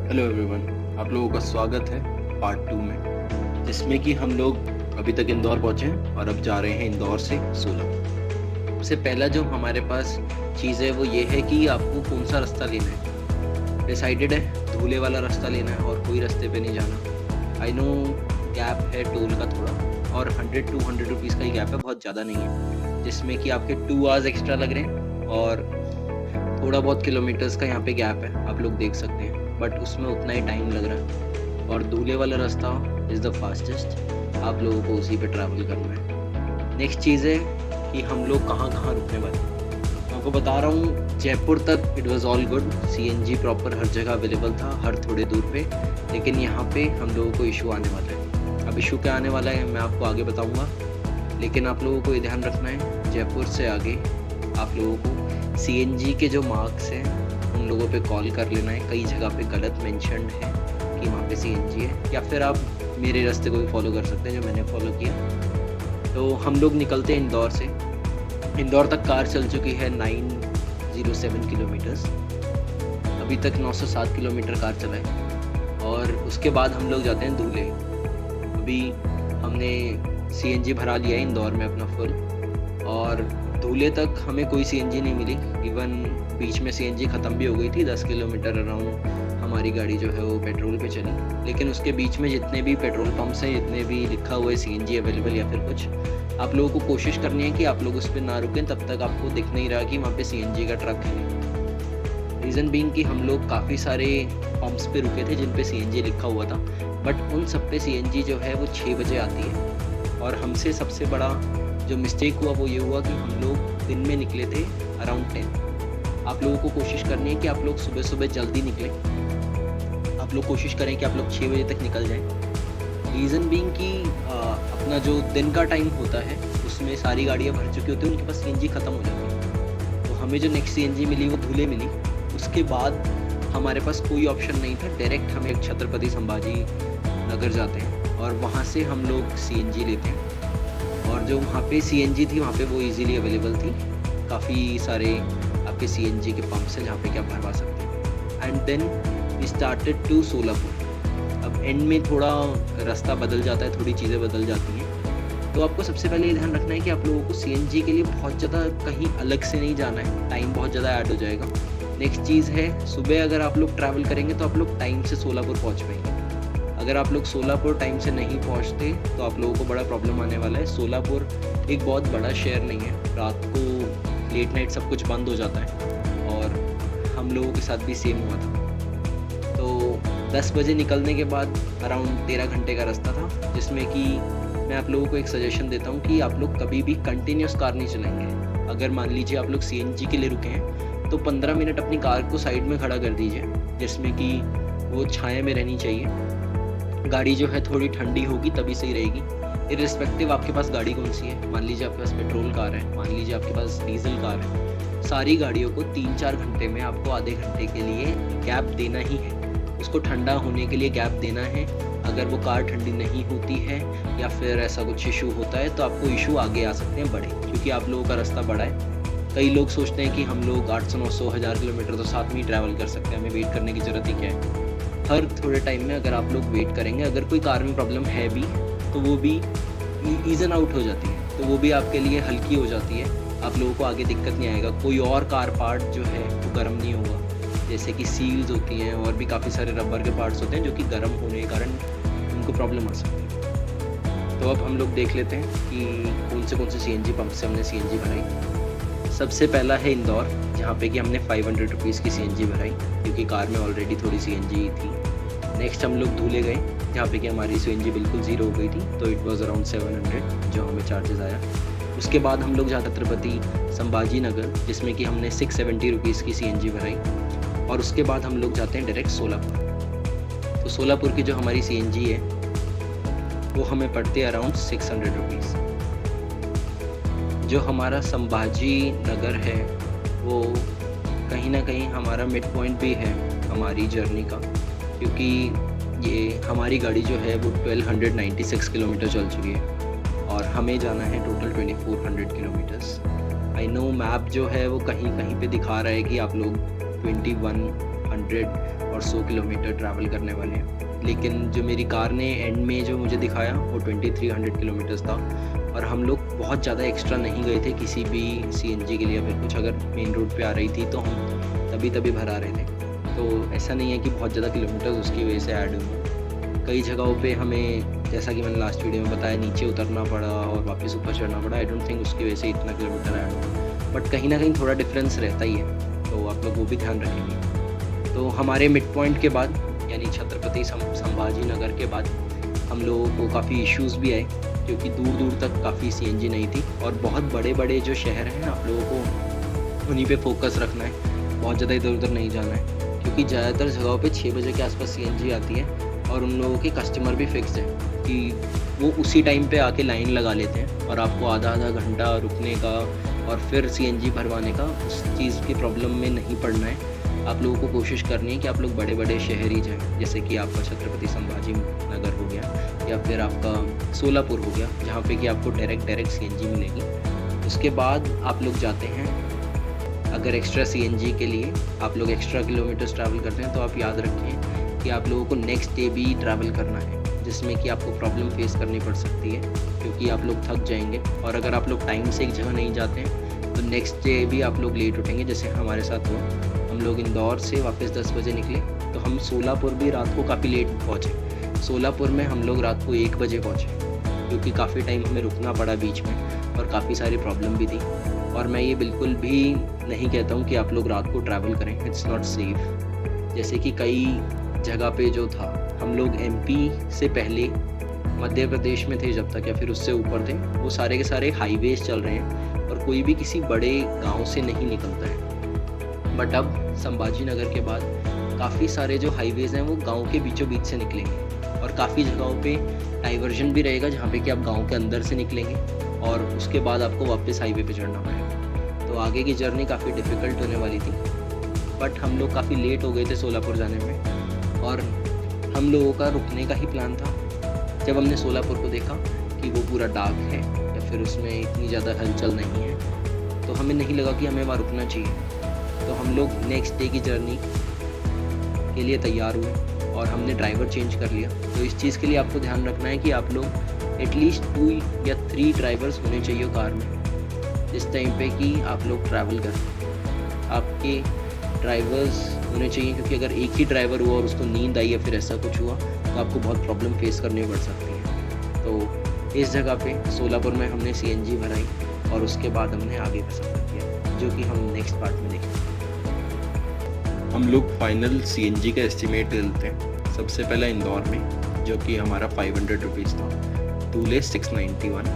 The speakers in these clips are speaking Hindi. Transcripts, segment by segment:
हेलो एवरीवन, आप लोगों का स्वागत है पार्ट 2 में, जिसमें कि हम लोग अभी तक इंदौर पहुंचे हैं और अब जा रहे हैं इंदौर से सोलापुर। सबसे पहला जो हमारे पास चीज़ है वो ये है कि आपको कौन सा रास्ता लेना है। डिसाइडेड है धूले वाला रास्ता लेना है और कोई रास्ते पे नहीं जाना। आई नो गैप है टोल का थोड़ा, और 100-200 रुपीज़ का ही गैप है, बहुत ज़्यादा नहीं है, जिसमें कि आपके 2 आवर्स एक्स्ट्रा लग रहे हैं और थोड़ा बहुत किलोमीटर्स का यहाँ पे गैप है, आप लोग देख सकते हैं, बट उसमें उतना ही टाइम लग रहा है। और दूल्हे वाला रास्ता इज़ द फास्टेस्ट, आप लोगों को उसी पे ट्रैवल करना है। नेक्स्ट चीज़ है कि हम लोग कहाँ कहाँ रुकने वाले हैं। मैं आपको बता रहा हूँ, जयपुर तक it was all good, CNG proper हर जगह अवेलेबल था, हर थोड़े दूर पे। लेकिन यहाँ पे हम लोगों को इशू आने वाला है। अब इशू क्या आने वाला है मैं आपको आगे बताऊँगा, लेकिन आप लोगों को ये ध्यान रखना है, जयपुर से आगे आप लोगों को सीएनजी के जो मार्क्स हैं उन लोगों पे कॉल कर लेना है। कई जगह पे गलत मेंशन्ड है कि वहाँ पे सीएनजी है, या फिर आप मेरे रास्ते को भी फॉलो कर सकते हैं जो मैंने फॉलो किया। तो हम लोग निकलते हैं इंदौर से। इंदौर तक कार चल चुकी है 907 किलोमीटर्स, अभी तक 907 किलोमीटर कार चला है। और उसके बाद हम लोग जाते हैं धूले। अभी हमने सीएनजी भरा लिया है इंदौर में अपना फुल, और धूले तक हमें कोई सीएनजी नहीं मिली। इवन बीच में सीएनजी ख़त्म भी हो गई थी, 10 किलोमीटर अराउंड हमारी गाड़ी जो है वो पेट्रोल पे चली। लेकिन उसके बीच में जितने भी पेट्रोल पंप्स हैं, जितने भी लिखा हुआ है सीएनजी अवेलेबल या फिर कुछ, आप लोगों को कोशिश करनी है कि आप लोग उस पर ना रुकें तब तक आपको दिख नहीं रहा कि वहाँ पे सीएनजी का ट्रक है। रीज़न बीइंग कि हम लोग काफ़ी सारे पंप्स पे रुके थे जिन पे सीएनजी लिखा हुआ था, बट उन सब पे सीएनजी जो है वो 6 बजे आती है। और हमसे सबसे बड़ा जो मिस्टेक हुआ वो ये हुआ कि हम लोग दिन में निकले थे अराउंड 10। आप लोगों को कोशिश करनी है कि आप लोग सुबह सुबह जल्दी निकलें। आप लोग कोशिश करें कि आप लोग 6 बजे तक निकल जाएं। रीज़न बीइंग कि अपना जो दिन का टाइम होता है उसमें सारी गाड़ियाँ भर चुकी होती हैं, उनके पास सीएनजी ख़त्म हो जाती है। तो हमें जो नेक्स्ट सीएनजी मिली वो धूले मिली। उसके बाद हमारे पास कोई ऑप्शन नहीं था, डायरेक्ट हमें छत्रपति संभाजी नगर जाते हैं और वहाँ से हम लोग सीएनजी लेते हैं। और जो वहाँ पे सीएनजी थी वहाँ पे वो इजीली अवेलेबल थी। काफ़ी सारे आपके सीएनजी के पंप्स हैं जहाँ पे कि आप भरवा सकते हैं। And then we started to Solapur. अब एंड में थोड़ा रास्ता बदल जाता है, थोड़ी चीज़ें बदल जाती हैं। तो आपको सबसे पहले ये ध्यान रखना है कि आप लोगों को सीएनजी के लिए बहुत ज़्यादा कहीं अलग से नहीं जाना है, टाइम बहुत ज़्यादा ऐड हो जाएगा। नेक्स्ट चीज़ है, सुबह अगर आप लोग ट्रैवल करेंगे तो आप लोग टाइम से सोलापुर पहुँच पाएंगे। अगर आप लोग सोलापुर टाइम से नहीं पहुंचते तो आप लोगों को बड़ा प्रॉब्लम आने वाला है। सोलापुर एक बहुत बड़ा शहर नहीं है, रात को लेट नाइट सब कुछ बंद हो जाता है, और हम लोगों के साथ भी सेम हुआ था। तो 10 बजे निकलने के बाद अराउंड 13 घंटे का रास्ता था, जिसमें कि मैं आप लोगों को एक सजेशन देता हूँ कि आप लोग कभी भी कंटिन्यूस कार नहीं चलाएंगे। अगर मान लीजिए आप लोग सीएनजी के लिए रुके हैं तो 15 मिनट अपनी कार को साइड में खड़ा कर दीजिए, जिसमें कि वो छाया में रहनी चाहिए। गाड़ी जो है थोड़ी ठंडी होगी तभी सही रहेगी, इर्रिस्पेक्टिव आपके पास गाड़ी कौन सी है। मान लीजिए आपके पास पेट्रोल कार है, मान लीजिए आपके पास डीजल कार है, सारी गाड़ियों को 3-4 घंटे में आपको आधे घंटे के लिए गैप देना ही है। उसको ठंडा होने के लिए गैप देना है। अगर वो कार ठंडी नहीं होती है या फिर ऐसा कुछ इशू होता है तो आपको इशू आगे आ सकते हैं बड़े, क्योंकि आप लोगों का रास्ता बड़ा है। कई लोग सोचते हैं कि हम लोग 800-900-1000 किलोमीटर तो साथ में ही ट्रैवल कर सकते हैं, हमें वेट करने की ज़रूरत ही क्या है। हर थोड़े टाइम में अगर आप लोग वेट करेंगे, अगर कोई कार में प्रॉब्लम है भी तो वो भी ईजन आउट हो जाती है, तो वो भी आपके लिए हल्की हो जाती है। आप लोगों को आगे दिक्कत नहीं आएगा। कोई और कार पार्ट जो है वो गर्म नहीं होगा, जैसे कि सील्स होती हैं और भी काफ़ी सारे रबर के पार्ट्स होते हैं जो कि गर्म होने के कारण उनको प्रॉब्लम आ सकती है। तो अब हम लोग देख लेते हैं कि कौन से सीएनजी पंप से हमने सीएनजी भराई। सबसे पहला है इंदौर, जहाँ पे कि हमने 500 रुपीज़ की सीएनजी भराई, क्योंकि कार में ऑलरेडी थोड़ी सीएनजी थी। नेक्स्ट हम लोग धूले गए, जहाँ पे कि हमारी सीएनजी बिल्कुल ज़ीरो हो गई थी, तो इट वाज अराउंड 700 जो हमें चार्जेस आया। उसके बाद हम लोग जाते छत्रपति संभाजी नगर, जिसमें कि हमने 670 रुपीज़ की सीएनजी भराई। और उसके बाद हम लोग जाते हैं डायरेक्ट सोलापुर। तो सोलापुर की जो हमारी सीएनजी है वो हमें पड़ती है अराउंड 600 रुपीज़। जो हमारा संभाजी नगर है वो कहीं ना कहीं हमारा मिड पॉइंट भी है हमारी जर्नी का, क्योंकि ये हमारी गाड़ी जो है वो 1296 किलोमीटर चल चुकी है और हमें जाना है total 2400 kilometres. I know map जो है वो कहीं कहीं पे दिखा रहा है कि आप लोग 2100 100 और 100 किलोमीटर ट्रैवल करने वाले हैं। लेकिन जो मेरी कार ने एंड में जो मुझे दिखाया वो 2300 किलोमीटर्स था, और हम लोग बहुत ज़्यादा एक्स्ट्रा नहीं गए थे किसी भी सीएनजी के लिए। फिर कुछ अगर मेन रोड पे आ रही थी तो हम तभी भरा रहे थे। तो ऐसा नहीं है कि बहुत ज़्यादा किलोमीटर्स उसकी वजह से ऐड हुए। कई जगहों पे हमें, जैसा कि मैंने लास्ट वीडियो में बताया, नीचे उतरना पड़ा और वापस ऊपर चढ़ना पड़ा। आई डोंट थिंक उसकी वजह से इतना किलोमीटर ऐड हुआ, बट कहीं ना कहीं थोड़ा डिफरेंस रहता ही है, तो आप लोग वो भी ध्यान रखेंगे। तो हमारे मिड पॉइंट के बाद, यानी छत्रपति संभाजी नगर के बाद, हम लोगों को काफ़ी इश्यूज़ भी आए, क्योंकि दूर दूर तक काफ़ी सीएनजी नहीं थी। और बहुत बड़े बड़े जो शहर हैं, आप लोगों को उन्हीं पे फोकस रखना है, बहुत ज़्यादा इधर उधर नहीं जाना है, क्योंकि ज़्यादातर जगहों पे 6 बजे के आसपास सीएनजी आती है, और उन लोगों के कस्टमर भी फिक्स है कि वो उसी टाइम पे आके लाइन लगा लेते हैं, और आपको आधा घंटा रुकने का और फिर सीएनजी भरवाने का, उस चीज़ की प्रॉब्लम में नहीं पड़ना है। आप लोगों को कोशिश करनी है कि आप लोग बड़े बड़े शहर ही जाएँ, जैसे कि आपका छत्रपति संभाजी नगर हो गया, या फिर आपका सोलापुर हो गया, जहाँ पे कि आपको डायरेक्ट सीएनजी मिलेगी। उसके बाद आप लोग जाते हैं, अगर एक्स्ट्रा सीएनजी के लिए आप लोग एक्स्ट्रा किलोमीटर्स ट्रैवल करते हैं, तो आप याद रखें कि आप लोगों को नेक्स्ट डे भी ट्रैवल करना है, जिसमें कि आपको प्रॉब्लम फेस करनी पड़ सकती है, क्योंकि आप लोग थक जाएंगे। और अगर आप लोग टाइम से एक जगह नहीं जाते हैं तो नेक्स्ट डे भी आप लोग लेट उठेंगे, जैसे हमारे साथ हुआ। हम लोग इंदौर से वापस 10 बजे निकले, तो हम सोलापुर भी रात को काफ़ी लेट पहुँचे। सोलापुर में हम लोग रात को 1 बजे पहुँचे, क्योंकि काफ़ी टाइम हमें रुकना पड़ा बीच में, और काफ़ी सारी प्रॉब्लम भी थी। और मैं ये बिल्कुल भी नहीं कहता हूँ कि आप लोग रात को ट्रैवल करें, इट्स नॉट सेफ़। जैसे कि कई जगह पे जो था, हम लोग एमपी से पहले मध्य प्रदेश में थे जब तक, या फिर उससे ऊपर थे, वो सारे के सारे हाईवेज चल रहे हैं, और कोई भी किसी बड़े गांव से नहीं निकलता है। बट अब संभाजी नगर के बाद काफ़ी सारे जो हाईवेज़ हैं वो गांव के बीचों बीच से निकलेंगे, और काफ़ी जगहों पे डाइवर्जन भी रहेगा, जहाँ पे कि आप गांव के अंदर से निकलेंगे और उसके बाद आपको वापस हाईवे पे चढ़ना पड़ेगा। तो आगे की जर्नी काफ़ी डिफ़िकल्ट होने वाली थी, बट हम लोग काफ़ी लेट हो गए थे सोलापुर जाने में, और हम लोगों का रुकने का ही प्लान था। जब हमने सोलापुर को देखा कि वो पूरा डार्क है, या फिर उसमें इतनी ज़्यादा हलचल नहीं है, तो हमें नहीं लगा कि हमें वहाँ रुकना चाहिए। तो हम लोग नेक्स्ट डे की जर्नी के लिए तैयार हुए, और हमने ड्राइवर चेंज कर लिया। तो इस चीज़ के लिए आपको ध्यान रखना है कि आप लोग एटलीस्ट 2 या 3 ड्राइवर्स होने चाहिए कार में, इस टाइम पे कि आप लोग ट्रैवल करें। आपके ड्राइवर्स होने चाहिए, क्योंकि अगर एक ही ड्राइवर हुआ और उसको नींद आई या फिर ऐसा कुछ हुआ, तो आपको बहुत प्रॉब्लम फेस करनी पड़ सकती है। तो इस जगह पे सोलापुर में हमने सीएनजी भराई, और उसके बाद हमने आगे का सफ़र किया, जो कि हम नेक्स्ट पार्ट में देखेंगे। हम लोग फाइनल सीएनजी का एस्टिमेट लेते हैं। सबसे पहला इंदौर में, जो कि हमारा 500 रुपीज़ था, दूल्हे 691।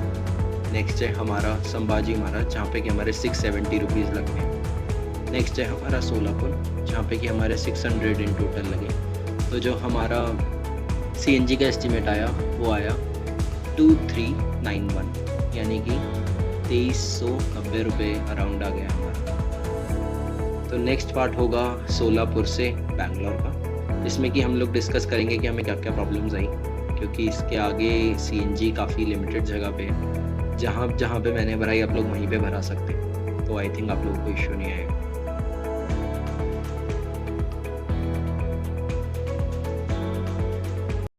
नेक्स्ट है हमारा संभाजी महाराज, जहाँ पे कि हमारे 670 रुपीज़ लगे हैं। नेक्स्ट है हमारा सोलापुर, जहाँ पे कि हमारे 600 इन टोटल लगे। तो जो हमारा सीएनजी का एस्टिमेट आया वो आया 2391, यानी कि 2390 रुपये अराउंड आ गया हमारा। तो नेक्स्ट पार्ट होगा सोलापुर से बैंगलोर का, जिसमें कि हम लोग डिस्कस करेंगे कि हमें क्या क्या प्रॉब्लम्स आई, क्योंकि इसके आगे सीएनजी काफ़ी लिमिटेड जगह पे है। जहाँ पे मैंने भराई आप लोग वहीं पे भरा सकते हैं, तो आई थिंक आप लोगों को इश्यू नहीं आएगा।